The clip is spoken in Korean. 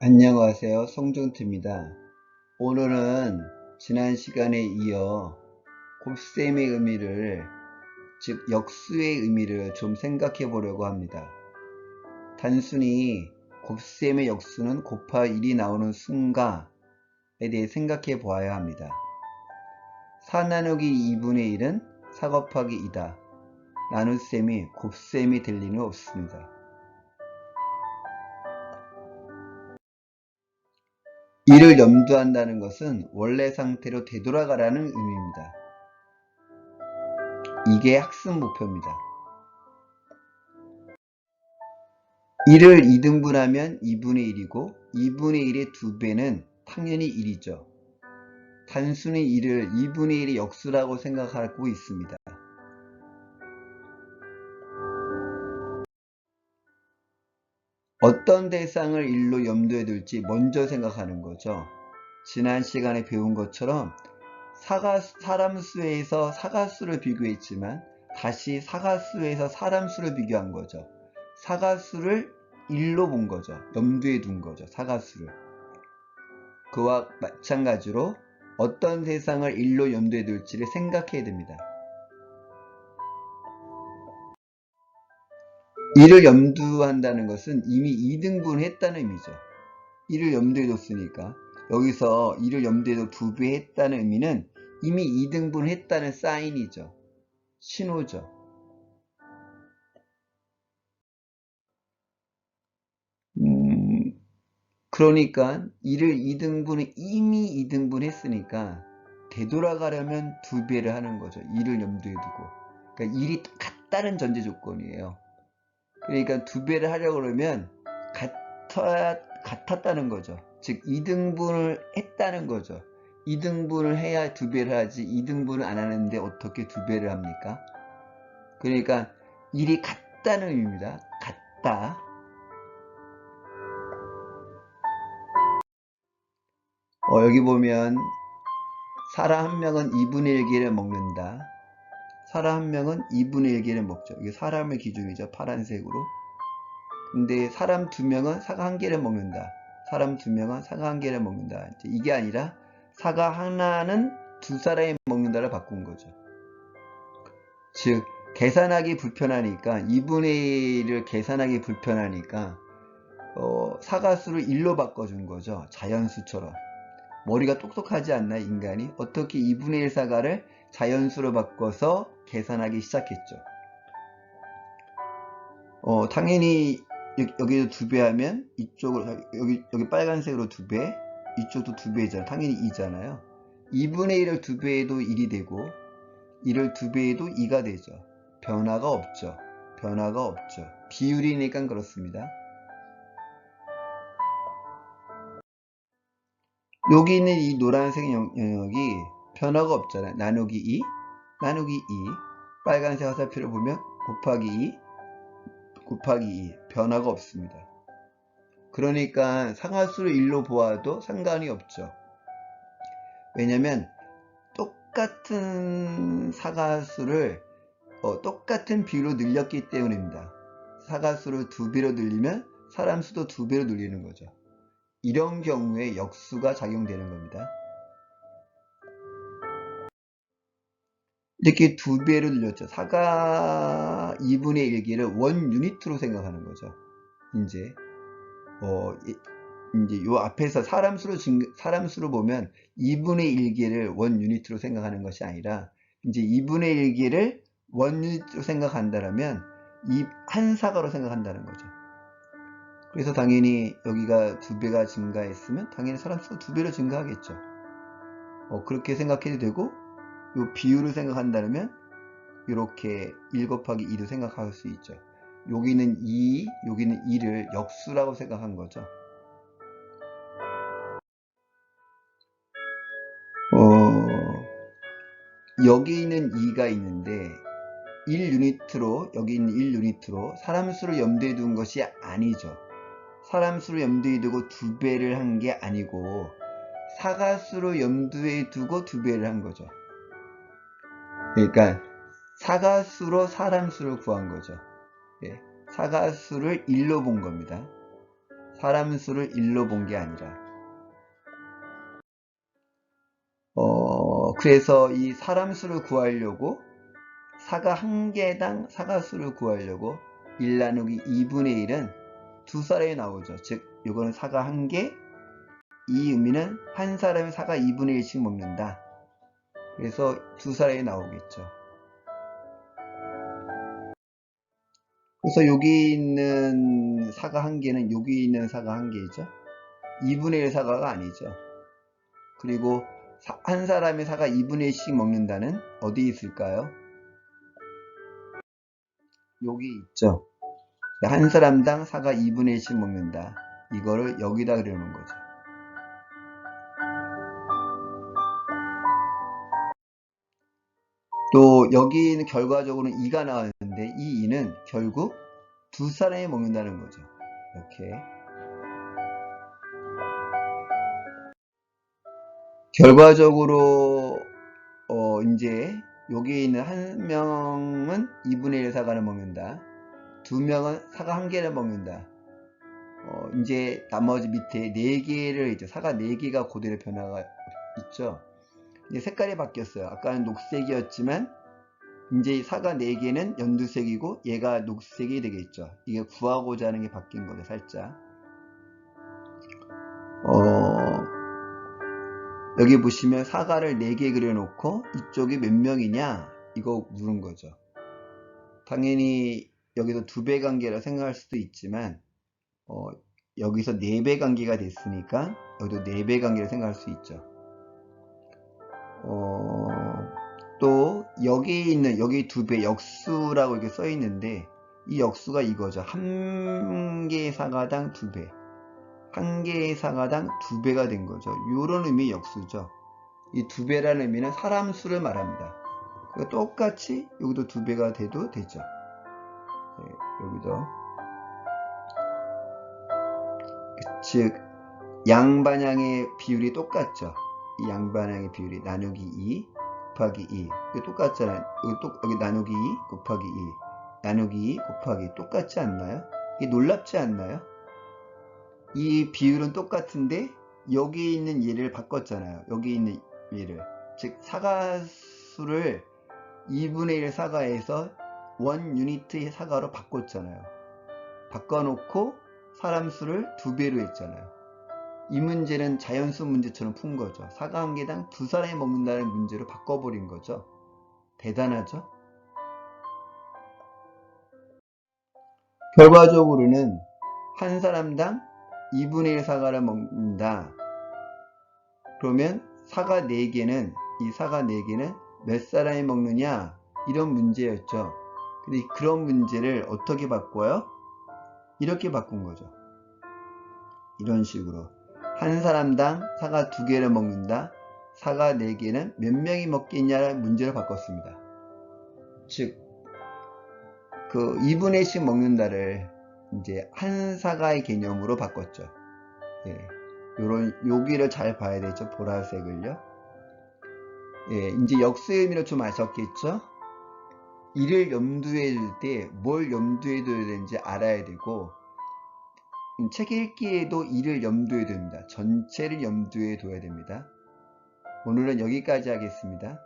안녕하세요. 송정트입니다. 오늘은 지난 시간에 이어 곱셈의 의미를, 즉 역수의 의미를 좀 생각해 보려고 합니다. 단순히 곱셈의 역수는 곱하 1이 나오는 순가에 대해 생각해 보아야 합니다. 4 나누기 2분의 1은 4 곱하기 2다. 나눗셈이 곱셈이 될 리는 없습니다. 이를 염두한다는 것은 원래 상태로 되돌아가라는 의미입니다. 이게 학습 목표입니다. 1을 2등분하면 2분의 1이고 2분의 1의 2배는 당연히 1이죠. 단순히 1을 2분의 1의 역수라고 생각하고 있습니다. 어떤 대상을 1로 염두에 둘지 먼저 생각하는 거죠. 지난 시간에 배운 것처럼 사람수에서 사가수를 비교했지만 다시 사가수에서 사람수를 비교한 거죠. 사가수를 1로 본 거죠. 염두에 둔 거죠. 사가수를. 그와 마찬가지로 어떤 대상을 1로 염두에 둘지를 생각해야 됩니다. 1을 염두한다는 것은 이미 2등분 했다는 의미죠. 1을 염두에 뒀으니까 여기서 1을 염두에 둬 2배 했다는 의미는 이미 2등분 했다는 사인이죠. 신호죠. 그러니까 1을 2등분을 이미 2등분 했으니까 되돌아가려면 2배를 하는 거죠. 1을 염두에 두고. 그러니까 1이 같다는 전제 조건이에요. 그러니까 2배를 하려고 그러면 같았다는 거죠. 즉 2등분을 했다는 거죠. 2등분을 해야 2배를 하지 2등분을 안 하는데 어떻게 2배를 합니까? 그러니까 1이 같다는 의미입니다. 같다. 여기 보면 사람 한 명은 2분의 1개를 먹는다. 사람 한 명은 2분의 1개를 먹죠. 이게 사람의 기준이죠. 파란색으로. 근데 사람 2명은 사과 1개를 먹는다. 사람 2명은 사과 1개를 먹는다. 이게 아니라 사과 하나는 2사람이 먹는다를 바꾼 거죠. 즉 계산하기 불편하니까 2분의 1을 계산하기 불편하니까 사과수를 1로 바꿔준 거죠. 자연수처럼. 머리가 똑똑하지 않나 인간이? 어떻게 2분의 1 사과를 자연수로 바꿔서 계산하기 시작했죠. 당연히 여기도 2배 하면 이쪽으로 여기 빨간색으로 2배, 이쪽도 2배잖아요. 당연히 2잖아요. 2분의 1을 2배해도 1이 되고 1을 2배해도 2가 되죠. 변화가 없죠. 변화가 없죠. 비율이니까 그렇습니다. 여기 있는 이 노란색 영역이 변화가 없잖아요. 나누기 2, 나누기 2. 빨간색 화살표를 보면 곱하기 2, 곱하기 2. 변화가 없습니다. 그러니까 상하수를 1로 보아도 상관이 없죠. 왜냐면 똑같은 사가수를 똑같은 비율로 늘렸기 때문입니다. 사가수를 2배로 늘리면 사람수도 2배로 늘리는 거죠. 이런 경우에 역수가 작용되는 겁니다. 이렇게 2배로 늘렸죠. 사가 2분의 1개를 원 유니트로 생각하는 거죠. 이제 요 앞에서 사람수로 보면 2분의 1개를 원 유니트로 생각하는 것이 아니라 이제 2분의 1개를 원 유니트로 생각한다면 이 한 사과로 생각한다는 거죠. 그래서 당연히 여기가 2배가 증가했으면 당연히 사람수가 2배로 증가하겠죠. 그렇게 생각해도 되고 요 비율을 생각한다면 이렇게 1 곱하기 2도 생각할 수 있죠. 여기는 2, 여기는 2를 역수라고 생각한 거죠. 여기는 2가 있는데 1유니트로 여기 있는 1유니트로 사람수를 염두에 둔 것이 아니죠. 사람수를 염두에 두고 2배를 한 게 아니고 사가수로 염두에 두고 2배를 한 거죠. 그러니까 사가수로 사람수를 구한 거죠. 사가수를 1로 본 겁니다. 사람 수를 1로 본 게 아니라. 그래서 이 사람 수를 구하려고 사과 한 개당 사과 수를 구하려고 1 나누기 2분의 1은 두 사람이 나오죠. 즉 이거는 사과 한 개, 이 의미는 한 사람이 사과 2분의 1씩 먹는다. 그래서 두 사람이 나오겠죠. 그래서 여기 있는 사과 한 개는 여기 있는 사과 한 개죠. 2분의 1 사과가 아니죠. 그리고 한 사람이 사과 2분의 1씩 먹는다는 어디 있을까요? 여기 있죠. 한 사람당 사과 2분의 1씩 먹는다. 이거를 여기다 그려놓은 거죠. 또 여기는 결과적으로는 2가 나왔는데 이 2는 결국 두 사람이 먹는다는 거죠. 이렇게. 결과적으로 이제 여기 있는 한 명은 2분의 1 사과를 먹는다. 두 명은 사과 한 개를 먹는다. 이제 나머지 밑에 4개를 이제 사과 4개가 그대로 변화가 있죠. 이제 색깔이 바뀌었어요. 아까는 녹색이었지만 이제 사과 4개는 연두색이고 얘가 녹색이 되겠죠. 이게 구하고자 하는 게 바뀐 거죠, 살짝. 여기 보시면 사과를 4개 그려놓고 이쪽이 몇 명이냐 이거 물은 거죠. 당연히 여기서 2배 관계라 생각할 수도 있지만 여기서 4배 관계가 됐으니까 여기도 4배 관계를 생각할 수 있죠. 또 여기 있는 여기 2배 역수라고 이렇게 써 있는데 이 역수가 이거죠. 한 개의 사과당 2배, 한 개의 사과당 2배가 된 거죠. 이런 의미의 역수죠. 이 2배라는 의미는 사람 수를 말합니다. 그러니까 똑같이 여기도 2배가 돼도 되죠. 네, 여기도 즉 양반향의 비율이 똑같죠. 이 양반향의 비율이 나누기 2 곱하기 2 이거 똑같잖아요. 여기 나누기 2 곱하기 2 나누기 2 곱하기 똑같지 않나요? 이게 놀랍지 않나요? 이 비율은 똑같은데 여기 있는 얘를 바꿨잖아요. 여기 있는 얘를 즉 사과수를 2분의 1 사과에서 1 유니트의 사과로 바꿨잖아요. 바꿔놓고 사람 수를 2배로 했잖아요. 이 문제는 자연수 문제처럼 푼 거죠. 사과 한 개당 두 사람이 먹는다는 문제로 바꿔버린 거죠. 대단하죠? 결과적으로는 한 사람당 2분의 1 사과를 먹는다. 그러면 사과 4개는 이 사과 4개는 몇 사람이 먹느냐 이런 문제였죠. 근데 그런 문제를 어떻게 바꿔요? 이렇게 바꾼 거죠. 이런 식으로 한 사람당 사과 2개를 먹는다. 사과 4개는 몇 명이 먹겠냐는 문제를 바꿨습니다. 즉, 그 2분의 1씩 먹는다를 이제 한 사과의 개념으로 바꿨죠. 예, 여기를 잘 봐야 되죠. 보라색을요. 예, 이제 역수의 의미를 좀 아셨겠죠? 이를 염두에 둘 때 뭘 염두에 둬야 되는지 알아야 되고 책 읽기에도 이를 염두에 둡니다. 전체를 염두에 둬야 됩니다. 오늘은 여기까지 하겠습니다.